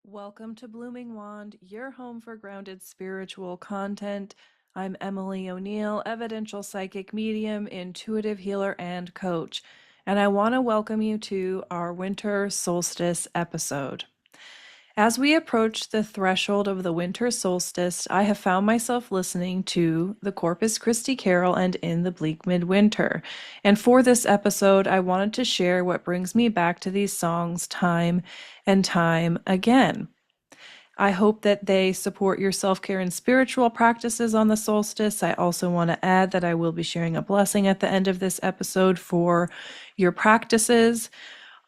Welcome to Blooming Wand, your home for grounded spiritual content. I'm Emily O'Neill, evidential psychic medium, intuitive healer, and coach, and I want to welcome you to our winter solstice episode. As we approach the threshold of the winter solstice, I have found myself listening to the Corpus Christi carol and In the Bleak Midwinter. And for this episode, I wanted to share what brings me back to these songs time and time again. I hope that they support your self-care and spiritual practices on the solstice. I also want to add that I will be sharing a blessing at the end of this episode for your practices.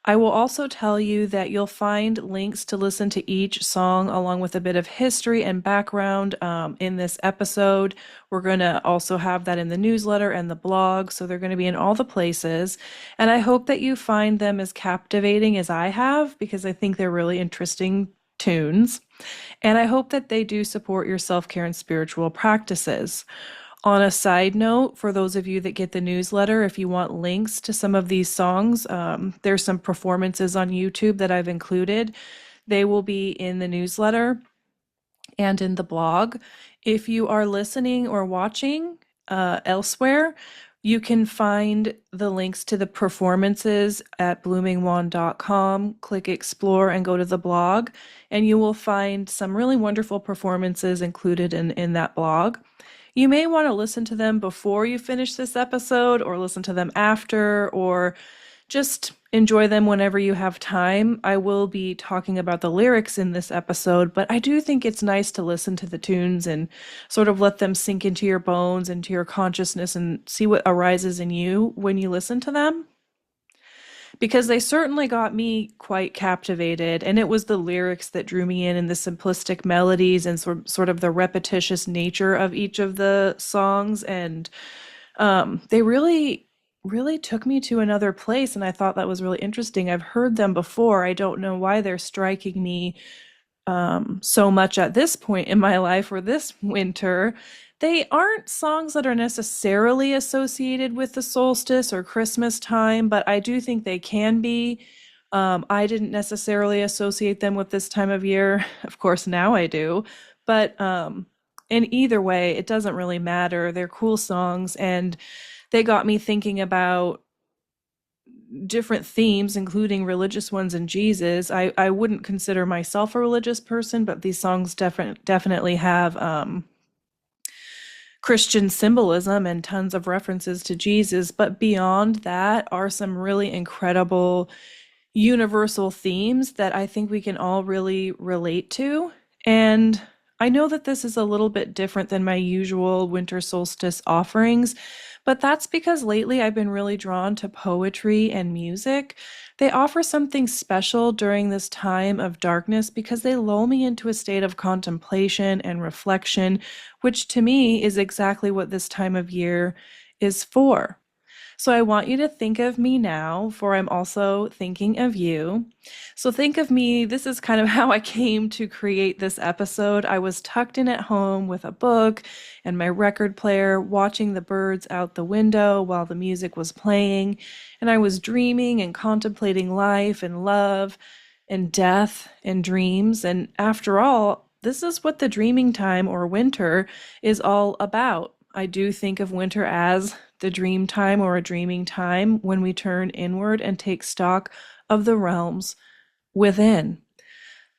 I will also tell you that you'll find links to listen to each song along with a bit of history and background in this episode. We're going to also have that in the newsletter and the blog, so they're going to be in all the places. And I hope that you find them as captivating as I have, because I think they're really interesting tunes. And I hope that they do support your self-care and spiritual practices. On a side note, for those of you that get the newsletter, if you want links to some of these songs, there's some performances on YouTube that I've included. They will be in the newsletter and in the blog. If you are listening or watching elsewhere, you can find the links to the performances at bloomingwand.com. Click explore and go to the blog, and you will find some really wonderful performances included in that blog. You may want to listen to them before you finish this episode, or listen to them after, or just enjoy them whenever you have time. I will be talking about the lyrics in this episode, but I do think it's nice to listen to the tunes and sort of let them sink into your bones, into your consciousness, and see what arises in you when you listen to them. Because they certainly got me quite captivated, and it was the lyrics that drew me in, and the simplistic melodies and sort of the repetitious nature of each of the songs, and they really took me to another place, and I thought that was really interesting. I've heard them before. I don't know why they're striking me so much at this point in my life, or this winter. They aren't songs that are necessarily associated with the solstice or Christmas time, but I do think they can be. I didn't necessarily associate them with this time of year. Of course, now I do. But in either way, it doesn't really matter. They're cool songs, and they got me thinking about different themes, including religious ones and Jesus. I wouldn't consider myself a religious person, but these songs definitely have Christian symbolism and tons of references to Jesus. But beyond that are some really incredible universal themes that I think we can all really relate to. And I know that this is a little bit different than my usual winter solstice offerings, but that's because lately I've been really drawn to poetry and music. They offer something special during this time of darkness because they lull me into a state of contemplation and reflection, which to me is exactly what this time of year is for. So I want you to think of me now, for I'm also thinking of you. So think of me, this is kind of how I came to create this episode. I was tucked in at home with a book and my record player, watching the birds out the window while the music was playing, and I was dreaming and contemplating life and love and death and dreams. And after all, this is what the dreaming time, or winter, is all about. I do think of winter as the dream time, or a dreaming time, when we turn inward and take stock of the realms within,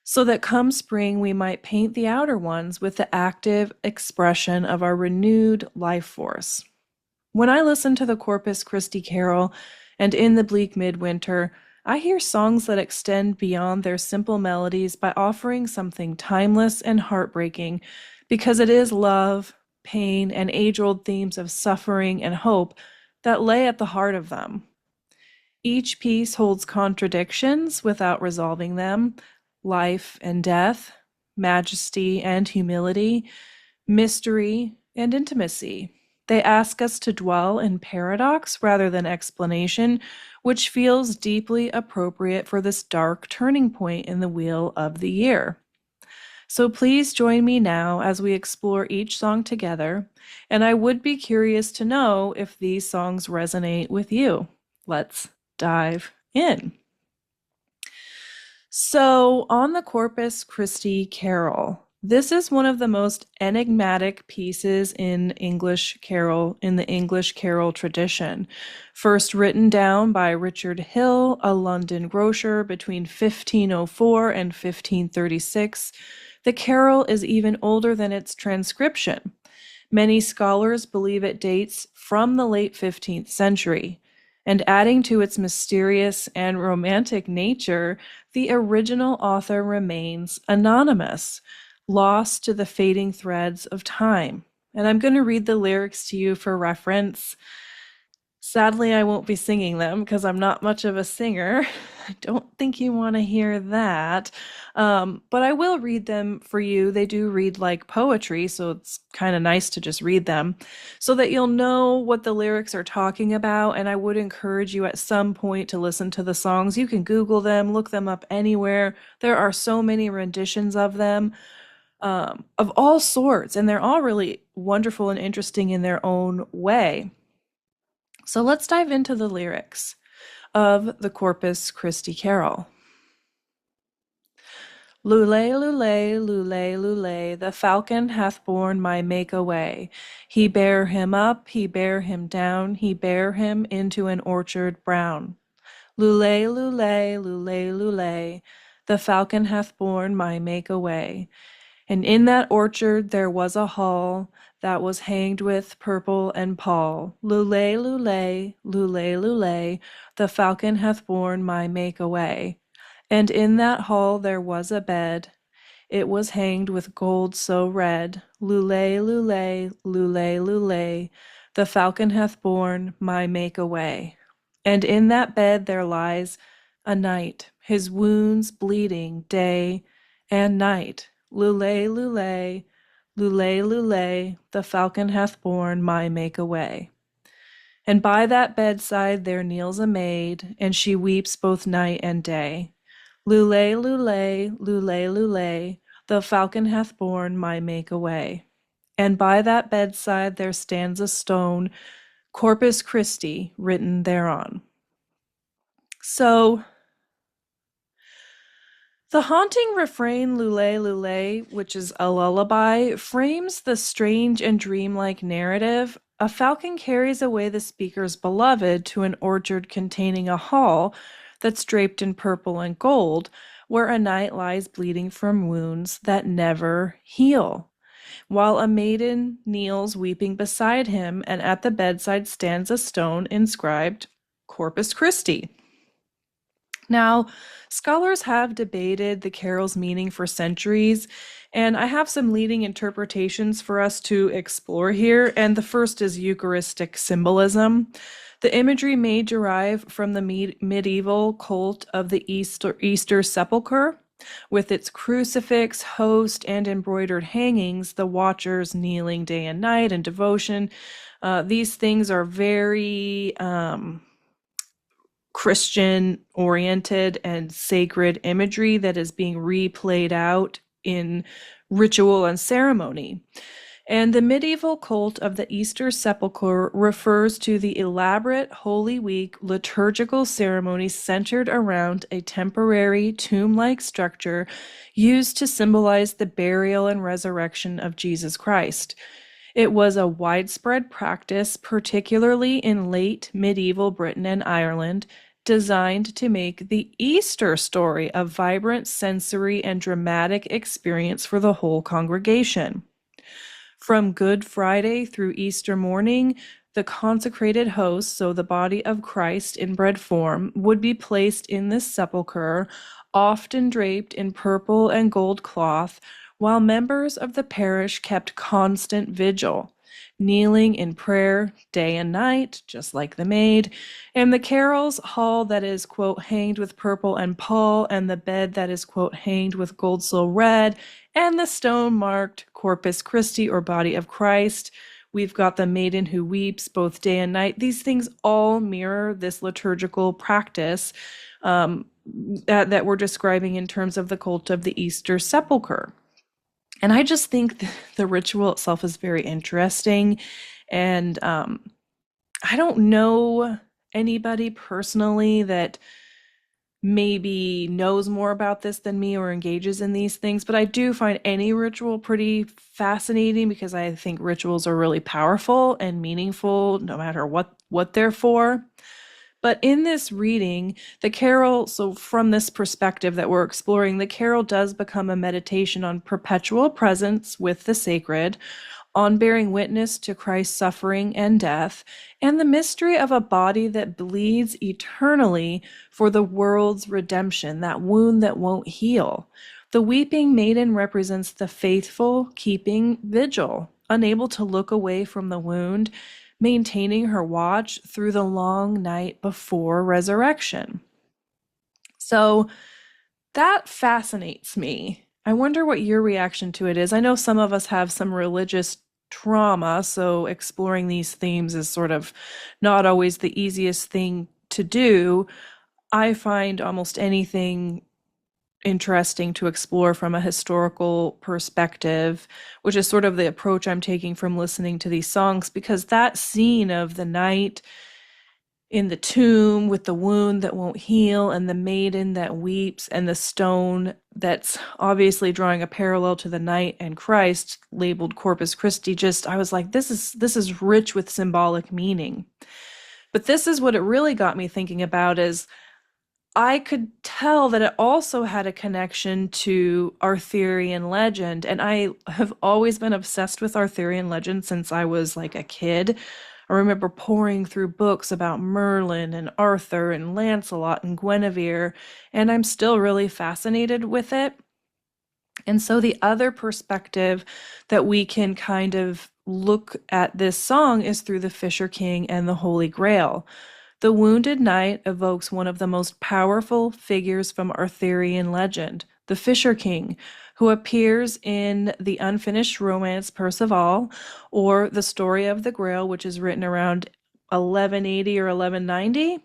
so that come spring we might paint the outer ones with the active expression of our renewed life force. When I listen to the Corpus Christi carol and In the Bleak Midwinter, I hear songs that extend beyond their simple melodies by offering something timeless and heartbreaking, because it is love, pain, and age-old themes of suffering and hope that lay at the heart of them. Each piece holds contradictions without resolving them: life and death, majesty and humility, mystery and intimacy. They ask us to dwell in paradox rather than explanation, which feels deeply appropriate for this dark turning point in the wheel of the year. So please join me now as we explore each song together, and I would be curious to know if these songs resonate with you. Let's dive in. So, on the Corpus Christi Carol, this is one of the most enigmatic pieces in the English carol tradition. First written down by Richard Hill, a London grocer between 1504 and 1536, the carol is even older than its transcription. Many scholars believe it dates from the late 15th century. And adding to its mysterious and romantic nature, the original author remains anonymous, lost to the fading threads of time. And I'm going to read the lyrics to you for reference. Sadly, I won't be singing them because I'm not much of a singer. I don't think you want to hear that. But I will read them for you. They do read like poetry, so it's kind of nice to just read them so that you'll know what the lyrics are talking about. And I would encourage you at some point to listen to the songs. You can Google them, look them up anywhere. There are so many renditions of them, of all sorts, and they're all really wonderful and interesting in their own way. So let's dive into the lyrics of the Corpus Christi Carol. Lule, lule, lule, lule, the falcon hath borne my make away. He bare him up, he bare him down, he bare him into an orchard brown. Lule, lule, lule, lule, the falcon hath borne my make away. And in that orchard there was a hall that was hanged with purple and pall. Lule, lule, lule, lule, the falcon hath borne my make away. And in that hall there was a bed, it was hanged with gold so red. Lule, lule, lule, lule, the falcon hath borne my make away. And in that bed there lies a knight, his wounds bleeding day and night. Lule, lule, lule, lule, the falcon hath borne my make away. And by that bedside there kneels a maid, and she weeps both night and day. Lule, lule, lule, lule, the falcon hath borne my make away. And by that bedside there stands a stone, Corpus Christi, written thereon. So, the haunting refrain Lule Lule, which is a lullaby, frames the strange and dreamlike narrative. A falcon carries away the speaker's beloved to an orchard containing a hall that's draped in purple and gold, where a knight lies bleeding from wounds that never heal, while a maiden kneels weeping beside him, and at the bedside stands a stone inscribed Corpus Christi. Now, scholars have debated the carol's meaning for centuries, and I have some leading interpretations for us to explore here. And the first is Eucharistic symbolism. The imagery may derive from the medieval cult of the Easter Sepulchre, with its crucifix, host, and embroidered hangings, the watchers kneeling day and night in devotion. These things are very Christian oriented and sacred imagery that is being replayed out in ritual and ceremony. And the medieval cult of the Easter Sepulchre refers to the elaborate Holy Week liturgical ceremony centered around a temporary tomb-like structure used to symbolize the burial and resurrection of Jesus Christ. It was a widespread practice, particularly in late medieval Britain and Ireland, designed to make the Easter story a vibrant sensory and dramatic experience for the whole congregation. From Good Friday through Easter morning, the consecrated host, so the body of Christ in bread form, would be placed in this sepulchre, often draped in purple and gold cloth, while members of the parish kept constant vigil, kneeling in prayer day and night, just like the maid, and the carol's hall that is, quote, hanged with purple and pall, and the bed that is, quote, hanged with gold so red, and the stone marked Corpus Christi, or body of Christ. We've got the maiden who weeps both day and night. These things all mirror this liturgical practice that we're describing in terms of the cult of the Easter Sepulchre. And I just think the ritual itself is very interesting. And I don't know anybody personally that maybe knows more about this than me or engages in these things, but I do find any ritual pretty fascinating because I think rituals are really powerful and meaningful no matter what they're for. But in this reading, the carol, so from this perspective that we're exploring, the carol does become a meditation on perpetual presence with the sacred, on bearing witness to Christ's suffering and death, and the mystery of a body that bleeds eternally for the world's redemption, that wound that won't heal. The weeping maiden represents the faithful keeping vigil, unable to look away from the wound, maintaining her watch through the long night before resurrection. So that fascinates me. I wonder what your reaction to it is. I know some of us have some religious trauma, so exploring these themes is sort of not always the easiest thing to do. I find almost anything interesting to explore from a historical perspective, which is sort of the approach I'm taking from listening to these songs, because that scene of the night in the tomb with the wound that won't heal and the maiden that weeps and the stone that's obviously drawing a parallel to the night and Christ labeled Corpus Christi, just I was like, this is rich with symbolic meaning. But this is what it really got me thinking about is I could tell that it also had a connection to Arthurian legend, and I have always been obsessed with Arthurian legend since I was like a kid. I remember poring through books about Merlin and Arthur and Lancelot and Guinevere, and I'm still really fascinated with it. And so the other perspective that we can kind of look at this song is through the Fisher King and the Holy Grail. The Wounded Knight evokes one of the most powerful figures from Arthurian legend, the Fisher King, who appears in the unfinished romance Percival, or the Story of the Grail, which is written around 1180 or 1190.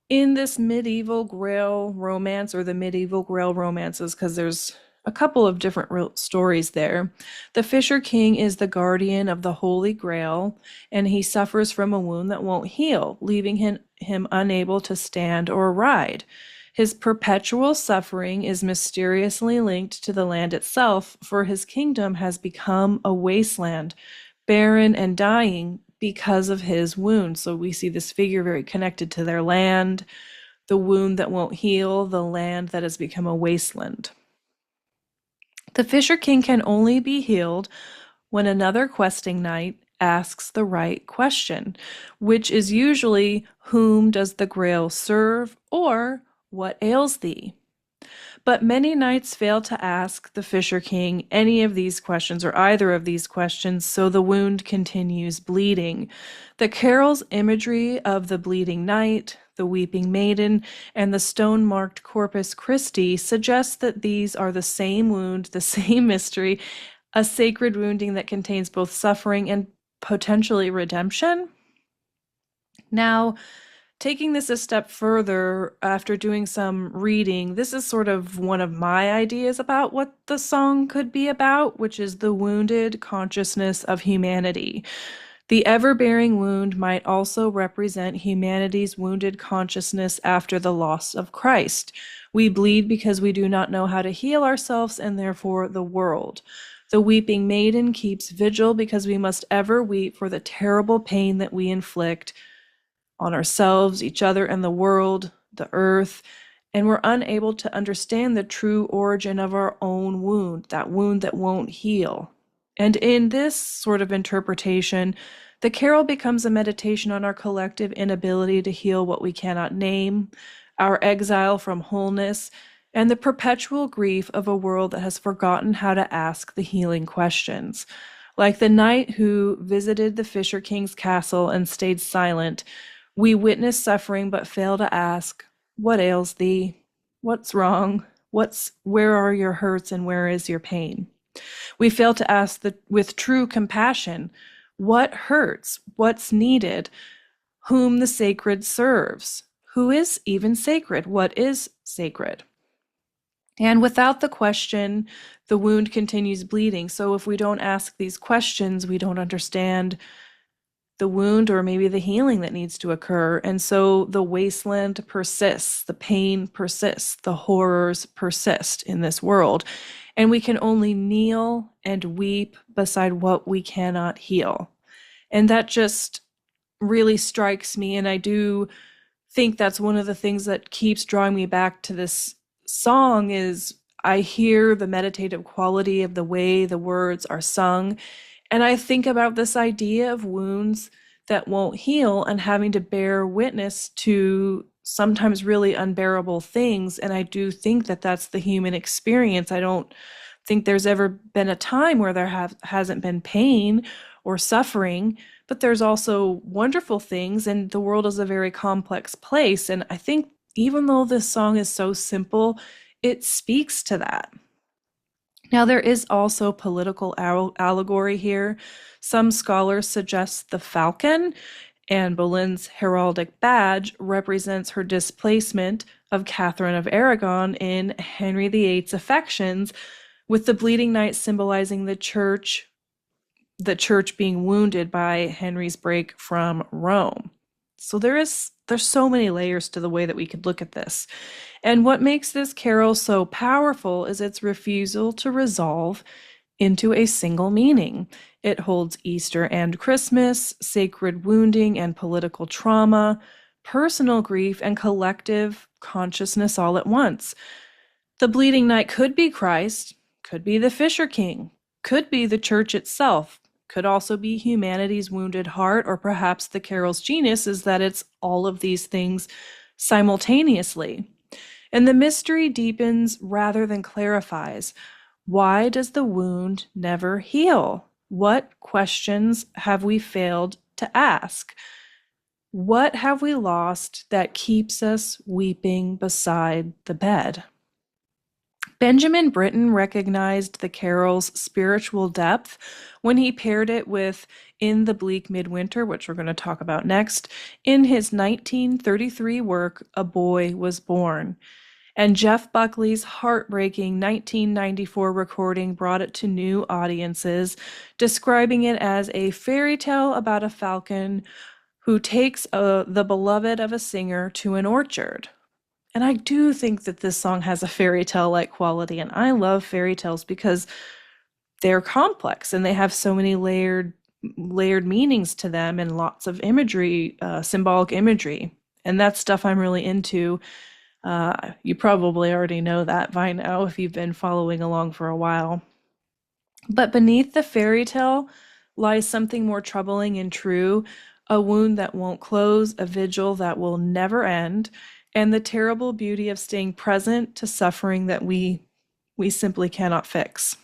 In this medieval Grail romance, or the medieval Grail romances, because there's a couple of different stories there. The Fisher King is the guardian of the Holy Grail, and he suffers from a wound that won't heal, leaving him unable to stand or ride. His perpetual suffering is mysteriously linked to the land itself, for his kingdom has become a wasteland, barren and dying because of his wound. So we see this figure very connected to their land, the wound that won't heal, the land that has become a wasteland. The Fisher King can only be healed when another questing knight asks the right question, which is usually, whom does the Grail serve, or what ails thee? But many knights fail to ask the Fisher King any of these questions or either of these questions, so the wound continues bleeding. The carol's imagery of the bleeding knight, the weeping maiden, and the stone-marked Corpus Christi suggests that these are the same wound, the same mystery, a sacred wounding that contains both suffering and potentially redemption. Now, taking this a step further, after doing some reading, this is sort of one of my ideas about what the song could be about, which is the wounded consciousness of humanity. The ever-bearing wound might also represent humanity's wounded consciousness after the loss of Christ. We bleed because we do not know how to heal ourselves and therefore the world. The weeping maiden keeps vigil because we must ever weep for the terrible pain that we inflict on ourselves, each other, and the world, the earth, and we're unable to understand the true origin of our own wound that won't heal. And in this sort of interpretation, the carol becomes a meditation on our collective inability to heal what we cannot name, our exile from wholeness, and the perpetual grief of a world that has forgotten how to ask the healing questions. Like the knight who visited the Fisher King's castle and stayed silent, we witness suffering but fail to ask, what ails thee? What's wrong? Where are your hurts and where is your pain? We fail to ask with true compassion, what hurts? What's needed? Whom the sacred serves? Who is even sacred? What is sacred? And without the question, the wound continues bleeding. So if we don't ask these questions, we don't understand the wound or maybe the healing that needs to occur. And so the wasteland persists, the pain persists, the horrors persist in this world. And we can only kneel and weep beside what we cannot heal. And that just really strikes me. And I do think that's one of the things that keeps drawing me back to this song is I hear the meditative quality of the way the words are sung. And I think about this idea of wounds that won't heal and having to bear witness to sometimes really unbearable things. And I do think that that's the human experience. I don't think there's ever been a time where there hasn't been pain or suffering, but there's also wonderful things, and the world is a very complex place. And I think even though this song is so simple, it speaks to that. Now, there is also political allegory here. Some scholars suggest the falcon and Boleyn's heraldic badge represents her displacement of Catherine of Aragon in Henry VIII's affections, with the bleeding knight symbolizing the church being wounded by Henry's break from Rome. So there's so many layers to the way that we could look at this. And what makes this carol so powerful is its refusal to resolve into a single meaning. It holds Easter and Christmas, sacred wounding and political trauma, personal grief, and collective consciousness all at once. The bleeding knight could be Christ, could be the Fisher King, could be the church itself, could also be humanity's wounded heart, or perhaps the carol's genius is that it's all of these things simultaneously. And the mystery deepens rather than clarifies. Why does the wound never heal? What questions have we failed to ask? What have we lost that keeps us weeping beside the bed? Benjamin Britten recognized the carol's spiritual depth when he paired it with In the Bleak Midwinter, which we're going to talk about next, in his 1933 work, A Boy Was Born. And Jeff Buckley's heartbreaking 1994 recording brought it to new audiences, describing it as a fairy tale about a falcon who takes the beloved of a singer to an orchard. And I do think that this song has a fairy tale-like quality, and I love fairy tales because they're complex and they have so many layered meanings to them and lots of imagery, symbolic imagery. And that's stuff I'm really into. You probably already know that by now if you've been following along for a while. But beneath the fairy tale lies something more troubling and true, a wound that won't close, a vigil that will never end, and the terrible beauty of staying present to suffering that we simply cannot fix.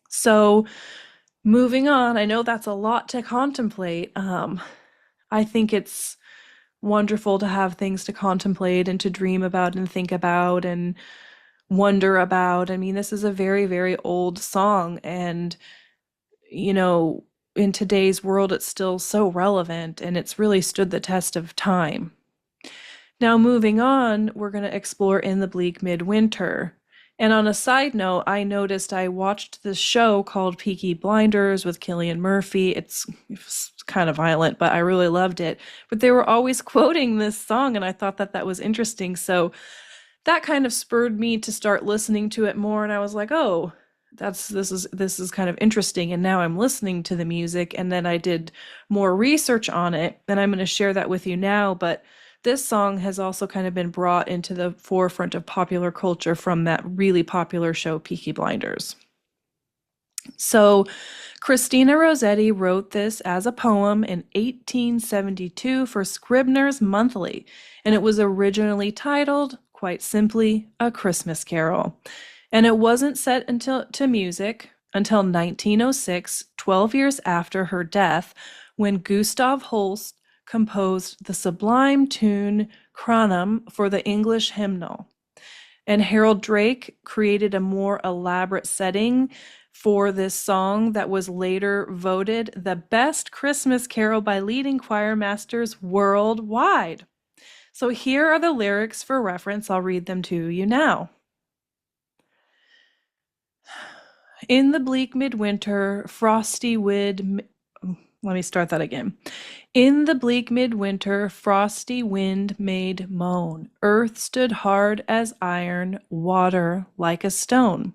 So moving on, I know that's a lot to contemplate. I think it's wonderful to have things to contemplate and to dream about and think about and wonder about. I mean, this is a very, very old song, and in today's world, it's still so relevant, and it's really stood the test of time. Now, moving on, we're going to explore In the Bleak Midwinter. And on a side note, I noticed I watched this show called Peaky Blinders with Cillian Murphy. It's kind of violent, but I really loved it. But they were always quoting this song, and I thought that was interesting. So that kind of spurred me to start listening to it more, and I was like, oh, this is kind of interesting. And now I'm listening to the music, and then I did more research on it, and I'm going to share that with you now. But this song has also kind of been brought into the forefront of popular culture from that really popular show, Peaky Blinders. So Christina Rossetti wrote this as a poem in 1872 for Scribner's Monthly, and it was originally titled, quite simply, A Christmas Carol. And it wasn't set to music until 1906, 12 years after her death, when Gustav Holst composed the sublime tune Cranum for the English hymnal. And Harold Drake created a more elaborate setting for this song that was later voted the best Christmas carol by leading choir masters worldwide. So here are the lyrics for reference. I'll read them to you now. In the bleak midwinter, frosty Let me start that again. In the bleak midwinter, frosty wind made moan. Earth stood hard as iron, water like a stone.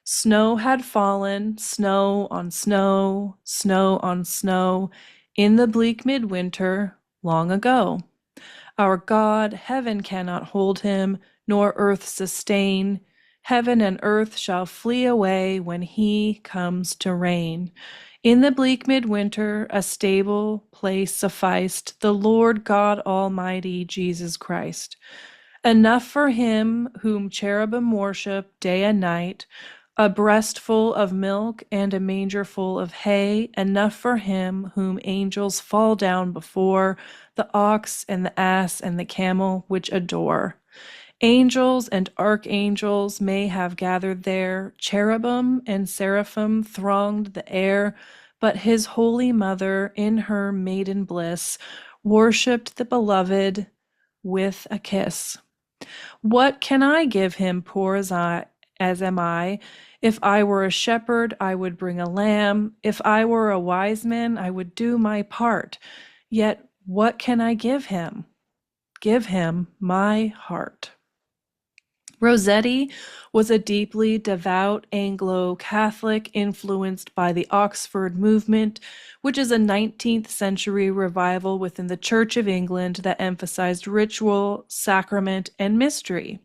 Snow had fallen, snow on snow, snow on snow, in the bleak midwinter, long ago. Our God, heaven cannot hold him, nor earth sustain. Heaven and earth shall flee away when he comes to reign. In the bleak midwinter, a stable place sufficed the Lord God Almighty, Jesus Christ. Enough for him whom cherubim worship day and night, a breastful of milk and a mangerful of hay, enough for him whom angels fall down before, the ox and the ass and the camel which adore. Angels and archangels may have gathered there, cherubim and seraphim thronged the air, but his holy mother, in her maiden bliss, worshipped the beloved with a kiss. What can I give him, poor as am I? If I were a shepherd, I would bring a lamb. If I were a wise man, I would do my part. Yet what can I give him? Give him my heart. Rossetti was a deeply devout Anglo-Catholic influenced by the Oxford movement, which is a 19th century revival within the Church of England that emphasized ritual, sacrament, and mystery.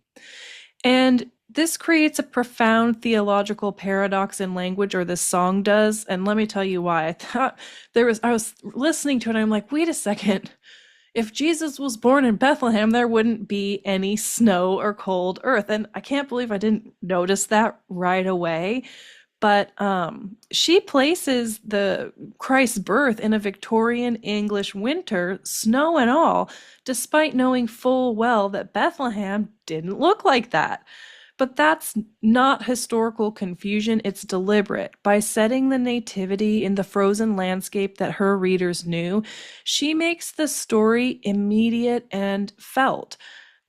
And this creates a profound theological paradox in language, or this song does. And let me tell you why. I was listening to it and I'm like, wait a second. If Jesus was born in Bethlehem, there wouldn't be any snow or cold earth. And I can't believe I didn't notice that right away. But she places the Christ's birth in a Victorian English winter, snow and all, despite knowing full well that Bethlehem didn't look like that. But that's not historical confusion, it's deliberate. By setting the nativity in the frozen landscape that her readers knew, she makes the story immediate and felt.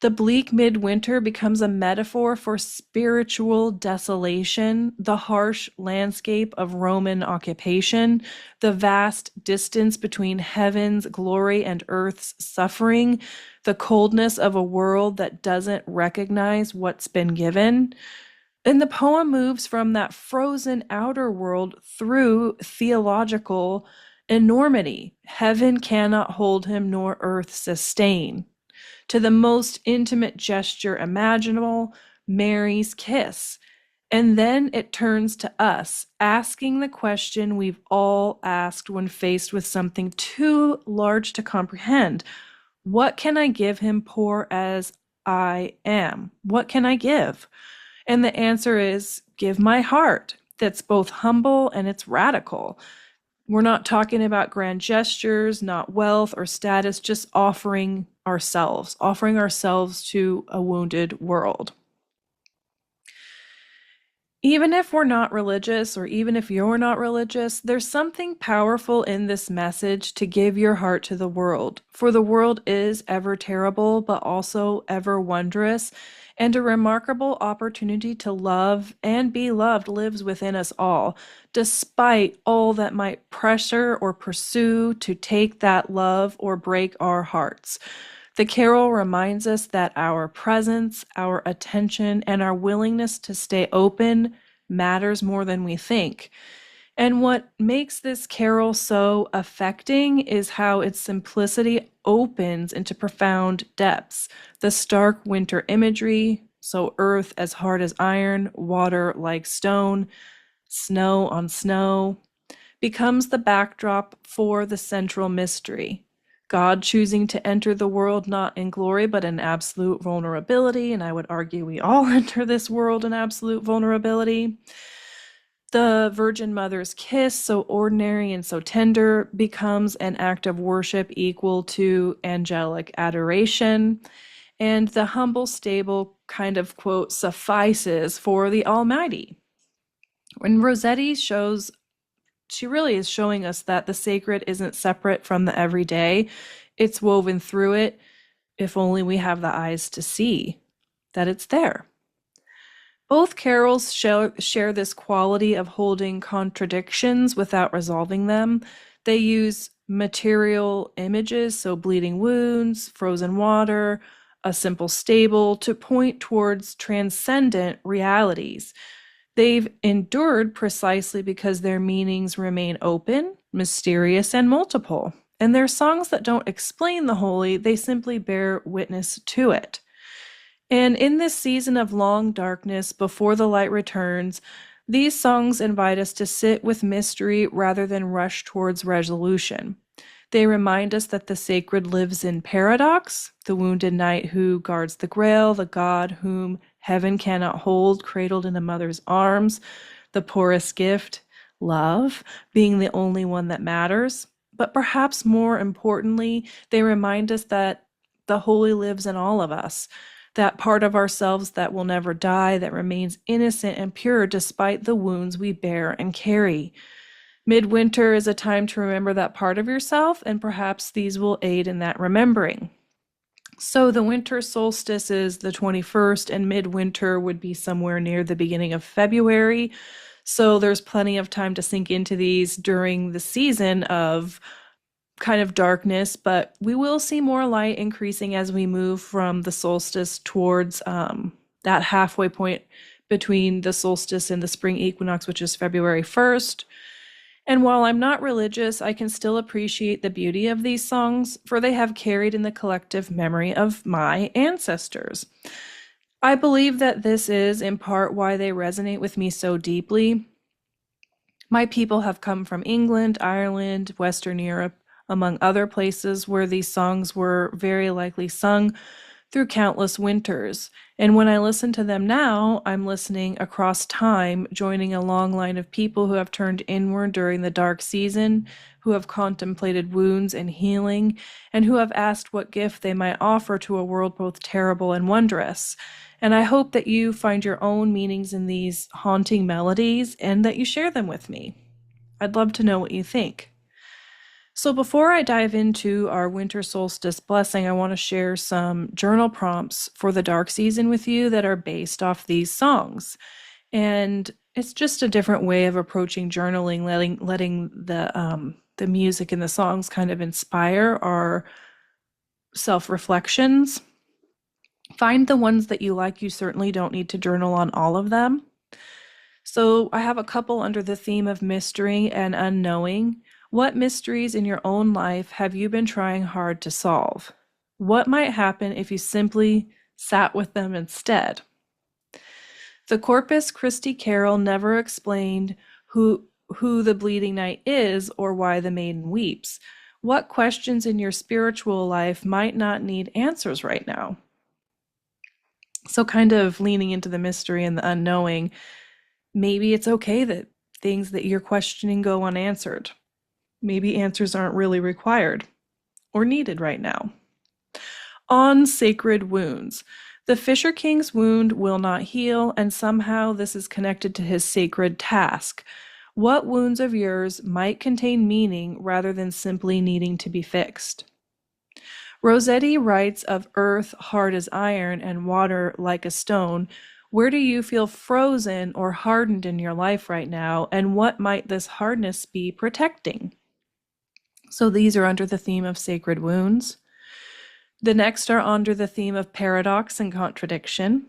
The bleak midwinter becomes a metaphor for spiritual desolation, the harsh landscape of Roman occupation, the vast distance between heaven's glory and earth's suffering, the coldness of a world that doesn't recognize what's been given. And the poem moves from that frozen outer world through theological enormity. Heaven cannot hold him, nor earth sustain, to the most intimate gesture imaginable, Mary's kiss. And then it turns to us, asking the question we've all asked when faced with something too large to comprehend. What can I give him, poor as I am? What can I give? And the answer is, give my heart. That's both humble and it's radical. We're not talking about grand gestures, not wealth or status, just offering ourselves to a wounded world. Even if we're not religious, or even if you're not religious, there's something powerful in this message to give your heart to the world. For the world is ever terrible, but also ever wondrous, and a remarkable opportunity to love and be loved lives within us all, despite all that might pressure or pursue to take that love or break our hearts. The carol reminds us that our presence, our attention, and our willingness to stay open matters more than we think. And what makes this carol so affecting is how its simplicity opens into profound depths. The stark winter imagery, so earth as hard as iron, water like stone, snow on snow, becomes the backdrop for the central mystery. God choosing to enter the world not in glory, but in absolute vulnerability. And I would argue we all enter this world in absolute vulnerability. The Virgin Mother's kiss, so ordinary and so tender, becomes an act of worship equal to angelic adoration. And the humble stable kind of, quote, suffices for the Almighty. When Rossetti shows, she really is showing us that the sacred isn't separate from the everyday. It's woven through it, if only we have the eyes to see that it's there. Both carols share this quality of holding contradictions without resolving them. They use material images, so bleeding wounds, frozen water, a simple stable, to point towards transcendent realities. They've endured precisely because their meanings remain open, mysterious, and multiple. And they're songs that don't explain the holy, they simply bear witness to it. And in this season of long darkness before the light returns, these songs invite us to sit with mystery rather than rush towards resolution. They remind us that the sacred lives in paradox, the wounded knight who guards the grail, the God whom heaven cannot hold, cradled in a mother's arms, the poorest gift, love, being the only one that matters. But perhaps more importantly, they remind us that the holy lives in all of us, that part of ourselves that will never die, that remains innocent and pure despite the wounds we bear and carry. Midwinter is a time to remember that part of yourself, and perhaps these will aid in that remembering. So the winter solstice is the 21st, and midwinter would be somewhere near the beginning of February. So there's plenty of time to sink into these during the season of kind of darkness, but we will see more light increasing as we move from the solstice towards that halfway point between the solstice and the spring equinox, which is February 1st. And while I'm not religious, I can still appreciate the beauty of these songs, for they have carried in the collective memory of my ancestors. I believe that this is, in part, why they resonate with me so deeply. My people have come from England, Ireland, Western Europe, among other places where these songs were very likely sung through countless winters. And when I listen to them now, I'm listening across time, joining a long line of people who have turned inward during the dark season, who have contemplated wounds and healing, and who have asked what gift they might offer to a world both terrible and wondrous. And I hope that you find your own meanings in these haunting melodies and that you share them with me. I'd love to know what you think. So before I dive into our winter solstice blessing, I want to share some journal prompts for the dark season with you that are based off these songs. And it's just a different way of approaching journaling, letting the music and the songs kind of inspire our self-reflections. Find the ones that you like. You certainly don't need to journal on all of them. So I have a couple under the theme of mystery and unknowing. What mysteries in your own life have you been trying hard to solve? What might happen if you simply sat with them instead? The Corpus Christi carol never explained who the bleeding knight is or why the maiden weeps. What questions in your spiritual life might not need answers right now? So kind of leaning into the mystery and the unknowing, maybe it's okay that things that you're questioning go unanswered. Maybe answers aren't really required or needed right now. On sacred wounds. The Fisher King's wound will not heal, and somehow this is connected to his sacred task. What wounds of yours might contain meaning rather than simply needing to be fixed? Rossetti writes of earth hard as iron and water like a stone. Where do you feel frozen or hardened in your life right now, and what might this hardness be protecting? So these are under the theme of sacred wounds. The next are under the theme of paradox and contradiction.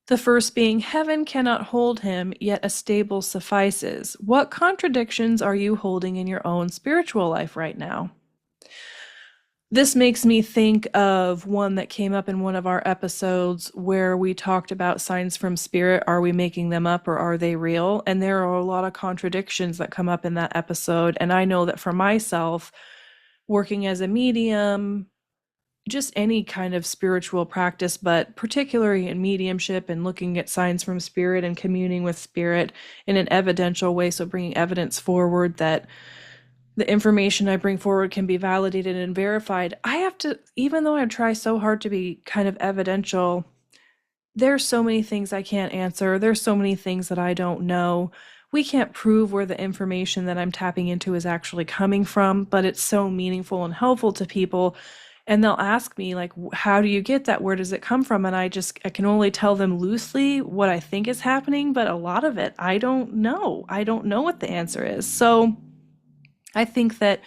The first being, heaven cannot hold him, yet a stable suffices. What contradictions are you holding in your own spiritual life right now? This makes me think of one that came up in one of our episodes where we talked about signs from spirit. Are we making them up or are they real? And there are a lot of contradictions that come up in that episode. And I know that for myself, working as a medium, just any kind of spiritual practice, but particularly in mediumship and looking at signs from spirit and communing with spirit in an evidential way, so bringing evidence forward that the information I bring forward can be validated and verified. I have to, even though I try so hard to be kind of evidential, there's so many things I can't answer. There's so many things that I don't know. We can't prove where the information that I'm tapping into is actually coming from, but it's so meaningful and helpful to people. And they'll ask me, like, how do you get that? Where does it come from? And I can only tell them loosely what I think is happening, but a lot of it, I don't know. I don't know what the answer is. So I think that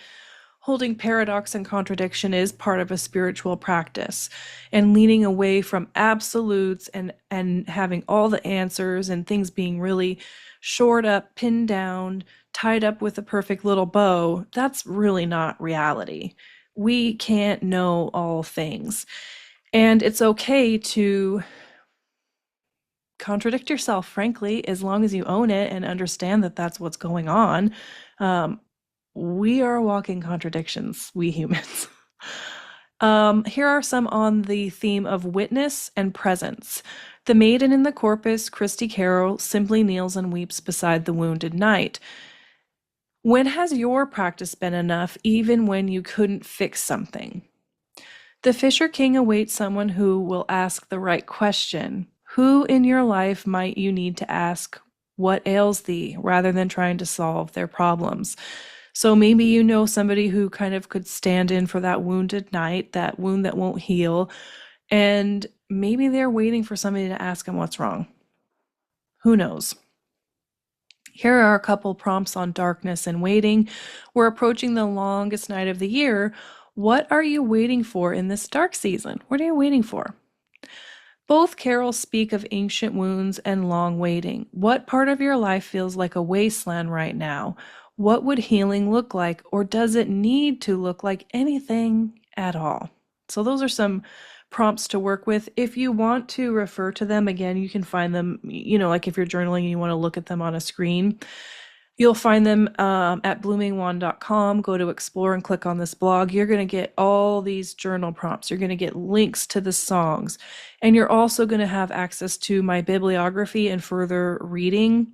holding paradox and contradiction is part of a spiritual practice, and leaning away from absolutes and having all the answers and things being really shored up, pinned down, tied up with a perfect little bow. That's really not reality. We can't know all things, and it's okay to contradict yourself, frankly, as long as you own it and understand that that's what's going on. um, we are walking contradictions, we humans. Here are some on the theme of witness and presence. The maiden in the Corpus Christi carol simply kneels and weeps beside the wounded knight. When has your practice been enough, even when you couldn't fix something? The Fisher King awaits someone who will ask the right question. Who in your life might you need to ask what ails thee, rather than trying to solve their problems? So maybe you know somebody who kind of could stand in for that wounded knight, that wound that won't heal, and maybe they're waiting for somebody to ask them what's wrong. Who knows? Here are a couple prompts on darkness and waiting. We're approaching the longest night of the year. What are you waiting for in this dark season? What are you waiting for? Both carols speak of ancient wounds and long waiting. What part of your life feels like a wasteland right now? What would healing look like, or does it need to look like anything at all? So those are some prompts to work with. If you want to refer to them, again, you can find them, like if you're journaling and you want to look at them on a screen, you'll find them at bloomingwand.com. Go to explore and click on this blog. You're going to get all these journal prompts. You're going to get links to the songs. And you're also going to have access to my bibliography and further reading.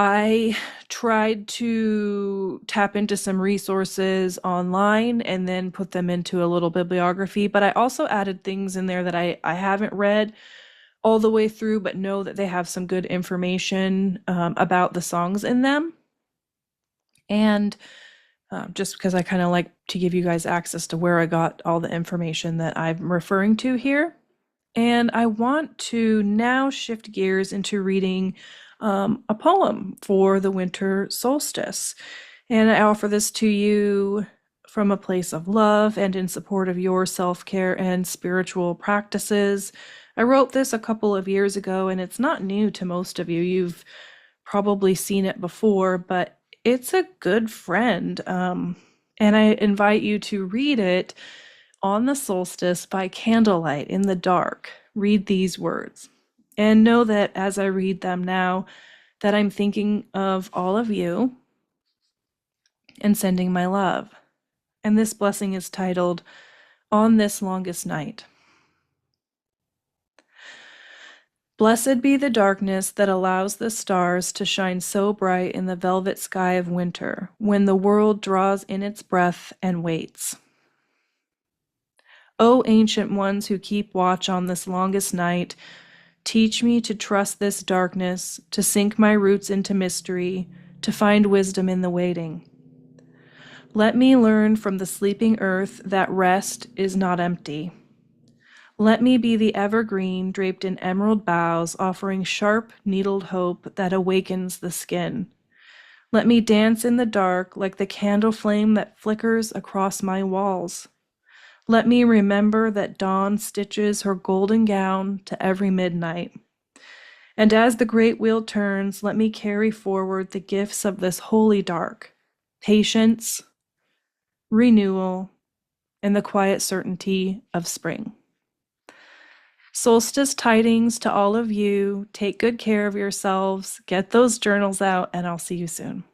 I tried to tap into some resources online and then put them into a little bibliography, but I also added things in there that I haven't read all the way through, but know that they have some good information about the songs in them. And just because I kind of like to give you guys access to where I got all the information that I'm referring to here. And I want to now shift gears into reading a poem for the winter solstice. And I offer this to you from a place of love and in support of your self-care and spiritual practices. I wrote this a couple of years ago, and it's not new to most of you. You've probably seen it before, but it's a good friend. And I invite you to read it on the solstice by candlelight in the dark. Read these words. And know that as I read them now, that I'm thinking of all of you and sending my love. And this blessing is titled, On This Longest Night. Blessed be the darkness that allows the stars to shine so bright in the velvet sky of winter, when the world draws in its breath and waits. O ancient ones who keep watch on this longest night, teach me to trust this darkness, to sink my roots into mystery, to find wisdom in the waiting. Let me learn from the sleeping earth that rest is not empty. Let me be the evergreen draped in emerald boughs, offering sharp, needled hope that awakens the skin. Let me dance in the dark like the candle flame that flickers across my walls. Let me remember that dawn stitches her golden gown to every midnight. And as the great wheel turns, let me carry forward the gifts of this holy dark, patience, renewal, and the quiet certainty of spring. Solstice tidings to all of you. Take good care of yourselves. Get those journals out, and I'll see you soon.